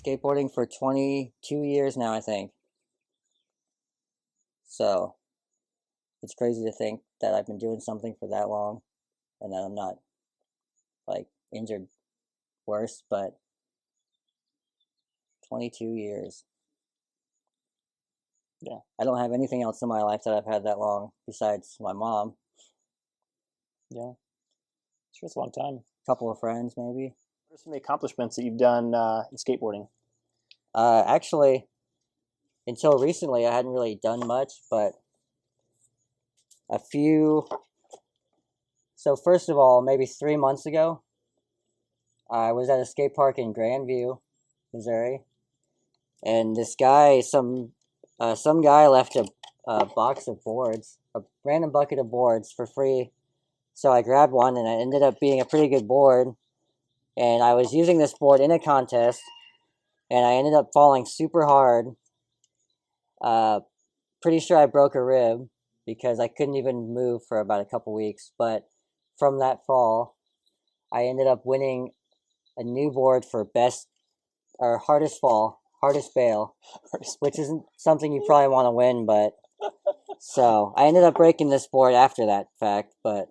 skateboarding for 22 years now, I think. So it's crazy to think that I've been doing something for that long and that I'm not like injured worse, but 22 years. Yeah. I don't have anything else in my life that I've had that long besides my mom. Yeah. Sure, it's a long time. A couple of friends, maybe. What are some of the accomplishments that you've done in skateboarding? Actually, until recently, I hadn't really done much, but a few. So, first of all, maybe 3 months ago, I was at a skate park in Grandview, Missouri, and this guy, some guy left a box of boards, a random bucket of boards for free. So I grabbed one, and it ended up being a pretty good board. And I was using this board in a contest, and I ended up falling super hard. Pretty sure I broke a rib because I couldn't even move for about a couple weeks. But from that fall, I ended up winning a new board for best or hardest fall, hardest bail, which isn't something you probably want to win, but so I ended up breaking this board after that fact, but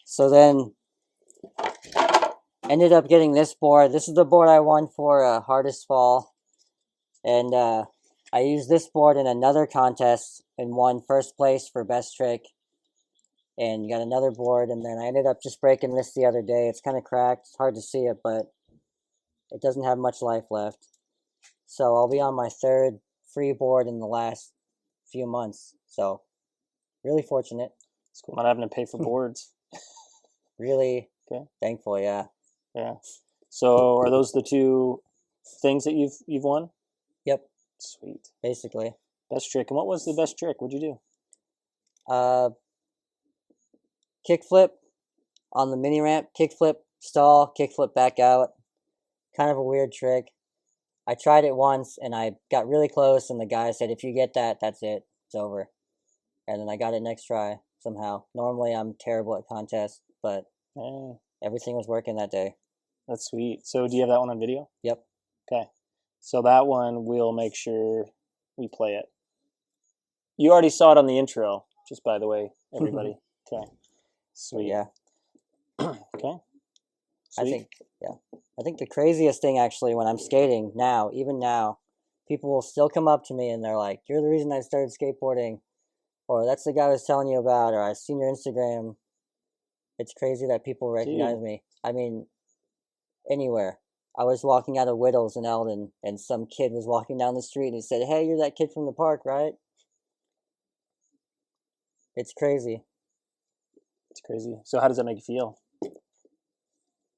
so then ended up getting this board. This is the board I won for hardest fall, and I used this board in another contest and won first place for best trick, and got another board, and then I ended up just breaking this the other day. It's kind of cracked. It's hard to see it, but it doesn't have much life left. So I'll be on my third free board in the last few months. So really fortunate. It's cool not having to pay for boards. Really Okay. thankful, yeah. Yeah. So are those the two things that you've won? Yep. Sweet. Basically. Best trick. And what was the best trick? What'd you do? Kickflip on the mini ramp, kickflip, stall, kickflip back out. Kind of a weird trick. I tried it once and I got really close, and the guy said, if you get that, that's it. It's over. And then I got it next try somehow. Normally I'm terrible at contests, but everything was working that day. That's sweet. So do you have that one on video? Yep. Okay. So that one, we'll make sure we play it. You already saw it on the intro, just by the way, everybody. Okay. Sweet. Yeah. Okay. Sweet. I think the craziest thing actually when I'm skating now, even now, people will still come up to me and they're like, you're the reason I started skateboarding, or that's the guy I was telling you about, or I've seen your Instagram. It's crazy that people recognize me. I mean, anywhere. I was walking out of Whittles in Eldon, and some kid was walking down the street and he said, hey, you're that kid from the park, right? It's crazy. It's crazy. So how does that make you feel?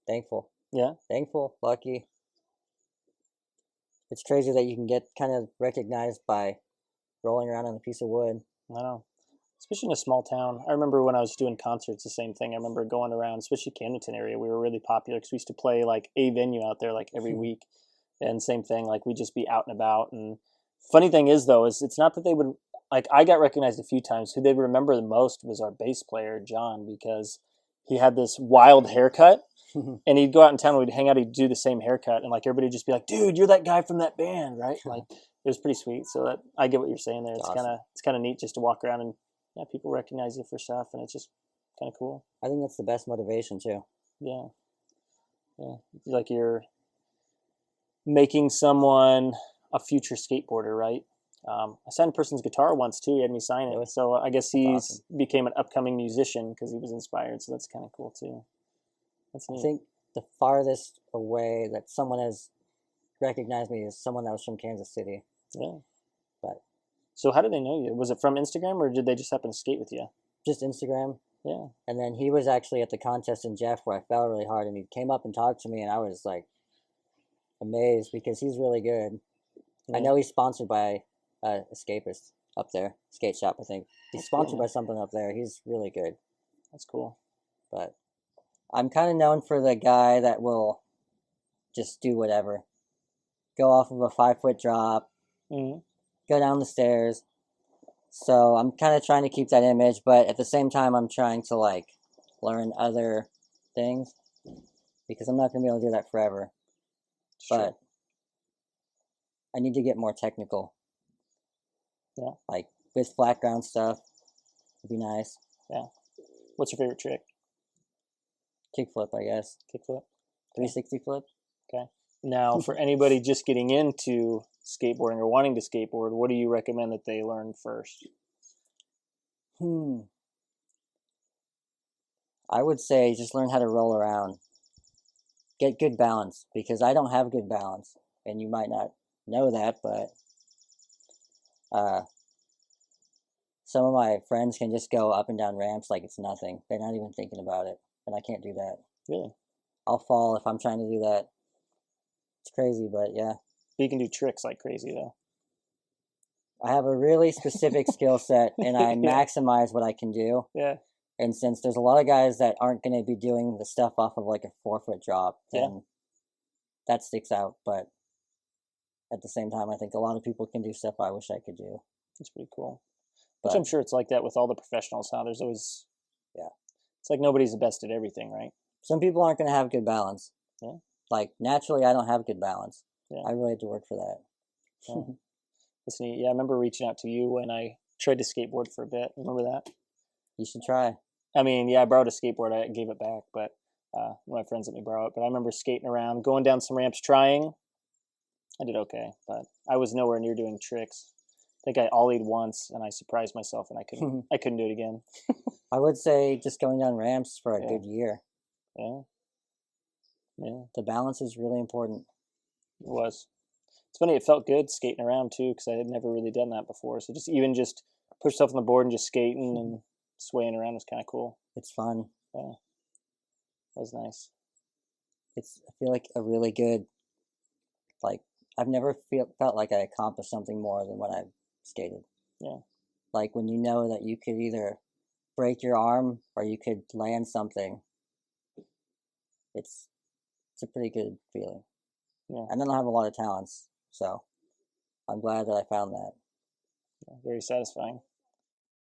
Thankful. Yeah? Thankful, lucky. It's crazy that you can get kind of recognized by rolling around on a piece of wood. I know. Especially in a small town. I remember when I was doing concerts, the same thing. I remember going around, especially Camdenton area. We were really popular because we used to play like a venue out there like every week. And same thing, like we'd just be out and about. And funny thing is, though, is it's not that they would, like I got recognized a few times. Who they remember the most was our bass player, John, because he had this wild haircut. And he'd go out in town, and we'd hang out, he'd do the same haircut, and like everybody would just be like, dude, you're that guy from that band, right? Like it was pretty sweet. So that I get what you're saying there. It's awesome. kind of neat just to walk around and people recognize you for stuff, and it's just kind of cool. I think that's the best motivation too. Yeah. Like you're making someone a future skateboarder, right? I signed a person's guitar once too. He had me sign it, so I guess he's became an upcoming musician because he was inspired. So that's kind of cool too. That's neat. I think the farthest away that someone has recognized me is someone that was from Kansas City. Yeah. But so how did they know you? Was it from Instagram, or did they just happen to skate with you? Just Instagram. Yeah. And then he was actually at the contest in Jeff where I fell really hard, and he came up and talked to me, and I was like amazed because he's really good. Yeah. I know he's sponsored by Escapist up there, skate shop, I think. He's sponsored by something up there. He's really good. That's cool. But I'm kind of known for the guy that will just do whatever. Go off of a 5-foot drop, go down the stairs. So I'm kind of trying to keep that image, but at the same time, I'm trying to like learn other things because I'm not going to be able to do that forever. Sure. But I need to get more technical. Yeah. Like with flat ground stuff, would be nice. Yeah. What's your favorite trick? Kickflip, I guess. Kickflip. 360 flip. Okay. Now, for anybody just getting into skateboarding or wanting to skateboard, what do you recommend that they learn first? I would say just learn how to roll around. Get good balance, because I don't have good balance, and you might not know that, but some of my friends can just go up and down ramps like it's nothing. They're not even thinking about it, and I can't do that. Really? I'll fall if I'm trying to do that. It's crazy, but yeah. But you can do tricks like crazy, though. I have a really specific skill set, and I maximize what I can do. Yeah. And since there's a lot of guys that aren't going to be doing the stuff off of like a 4-foot drop, then that sticks out. But at the same time, I think a lot of people can do stuff I wish I could do. That's pretty cool. But Which I'm sure it's like that with all the professionals, huh? There's always, it's like nobody's the best at everything, right? some people aren't going to have good balance. Yeah. Like, naturally, I don't have good balance. Yeah. I really had to work for that. Yeah. That's neat. Yeah, I remember reaching out to you when I tried to skateboard for a bit. Remember that? You should try. I mean, yeah, I borrowed a skateboard. I gave it back, but one of my friends let me borrow it. But I remember skating around, going down some ramps, trying. I did okay, but I was nowhere near doing tricks. I think I ollied once, and I surprised myself, and I couldn't do it again. I would say just going down ramps for a good year. Yeah. Yeah, The balance is really important. it was. It's funny, it felt good skating around, too, because I had never really done that before. So just push stuff on the board and just skating and swaying around was kind of cool. It's fun. Yeah. It was nice. I feel like a really good, like, I've never felt like I accomplished something more than when I skated. Yeah. Like when you know that you could either break your arm or you could land something. It's a pretty good feeling. Yeah. And then I have a lot of talents, so I'm glad that I found that. Yeah, very satisfying.